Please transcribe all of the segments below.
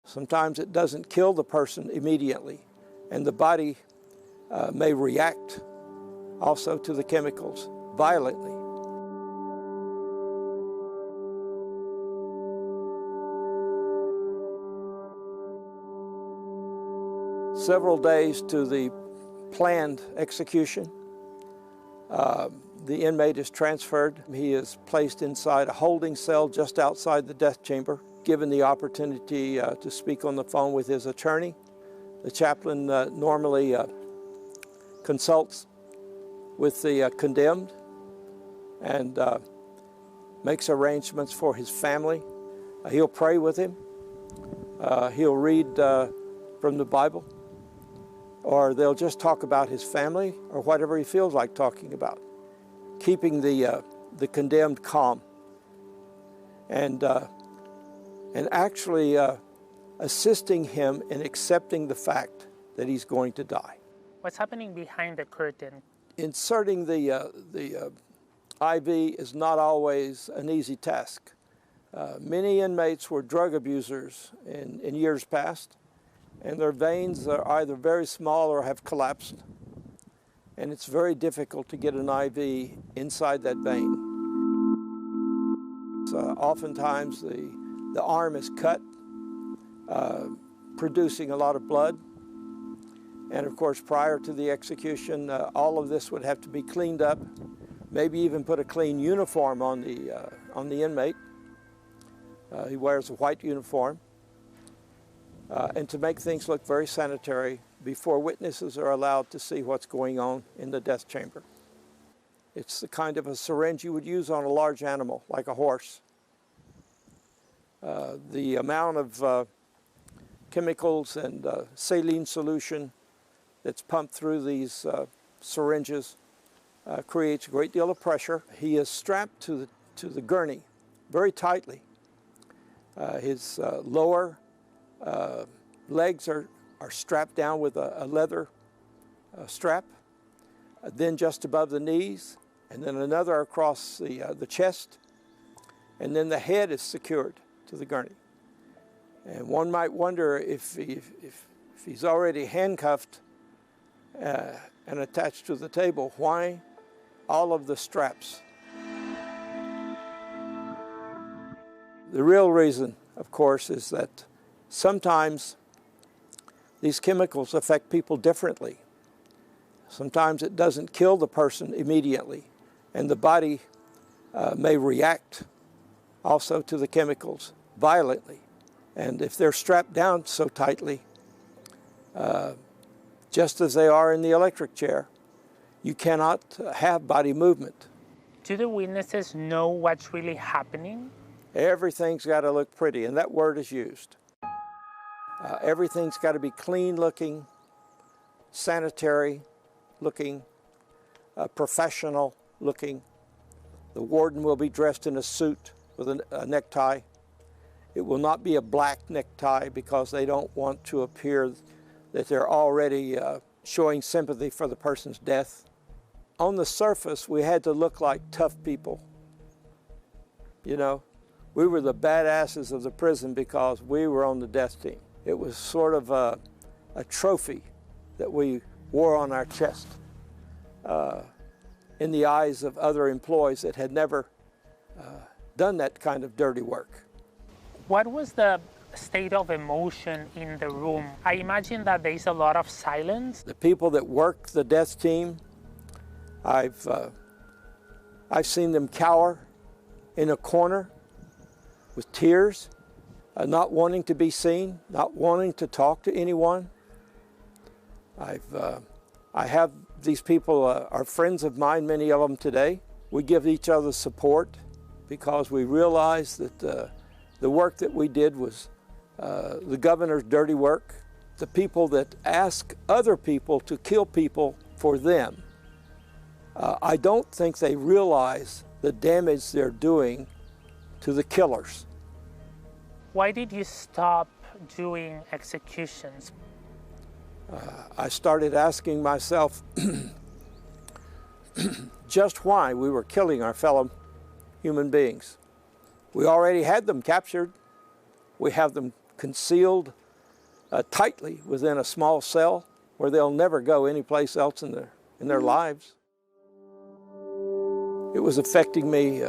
Sometimes it doesn't kill the person immediately, and the body may react also to the chemicals violently. Several days to the planned execution, the inmate is transferred. He is placed inside a holding cell just outside the death chamber, given the opportunity to speak on the phone with his attorney. The chaplain normally consults with the condemned and makes arrangements for his family. He'll pray with him. He'll read from the Bible, or they'll just talk about his family or whatever he feels like talking about, keeping the condemned calm and actually assisting him in accepting the fact that he's going to die. What's happening behind the curtain? Inserting the IV is not always an easy task. Many inmates were drug abusers in years past, and their veins are either very small or have collapsed, and it's very difficult to get an IV inside that vein. So oftentimes the arm is cut, producing a lot of blood. And of course, prior to the execution, all of this would have to be cleaned up, maybe even put a clean uniform on the inmate. He wears a white uniform. And to make things look very sanitary before witnesses are allowed to see what's going on in the death chamber. It's the kind of a syringe you would use on a large animal, like a horse. The amount of chemicals and saline solution that's pumped through these syringes creates a great deal of pressure. He is strapped to the gurney very tightly. His lower legs are strapped down with a leather strap, then just above the knees, and then another across the chest, and then the head is secured to the gurney. And one might wonder if he's already handcuffed and attached to the table, why all of the straps? The real reason, of course, is that sometimes these chemicals affect people differently. Sometimes it doesn't kill the person immediately, and the body may react also to the chemicals violently. And if they're strapped down so tightly, just as they are in the electric chair, you cannot have body movement. Do the witnesses know what's really happening? Everything's got to look pretty, and that word is used. Everything's got to be clean looking, sanitary looking, professional looking. The warden will be dressed in a suit with a necktie. It will not be a black necktie because they don't want to appear that they're already showing sympathy for the person's death. On the surface, we had to look like tough people. You know, we were the badasses of the prison because we were on the death team. It was sort of a trophy that we wore on our chest in the eyes of other employees that had never done that kind of dirty work. What was the state of emotion in the room? I imagine that there's a lot of silence. The people that work the death team, I've seen them cower in a corner with tears, not wanting to be seen, not wanting to talk to anyone. I have these people are friends of mine, many of them today. We give each other support because we realize that the work that we did was the governor's dirty work. The people that ask other people to kill people for them, I don't think they realize the damage they're doing to the killers. Why did you stop doing executions? I started asking myself just why we were killing our fellow human beings. We already had them captured. We have them concealed tightly within a small cell where they'll never go anyplace else in their lives. It was affecting me,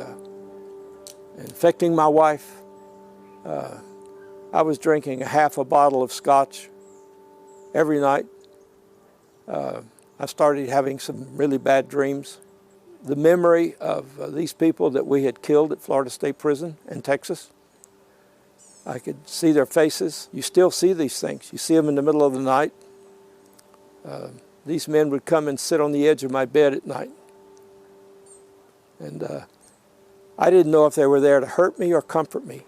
infecting my wife. I was drinking a half a bottle of scotch every night. I started having some really bad dreams. The memory of these people that we had killed at Florida State Prison in Texas, I could see their faces. You still see these things. You see them in the middle of the night. These men would come and sit on the edge of my bed at night. And I didn't know if they were there to hurt me or comfort me.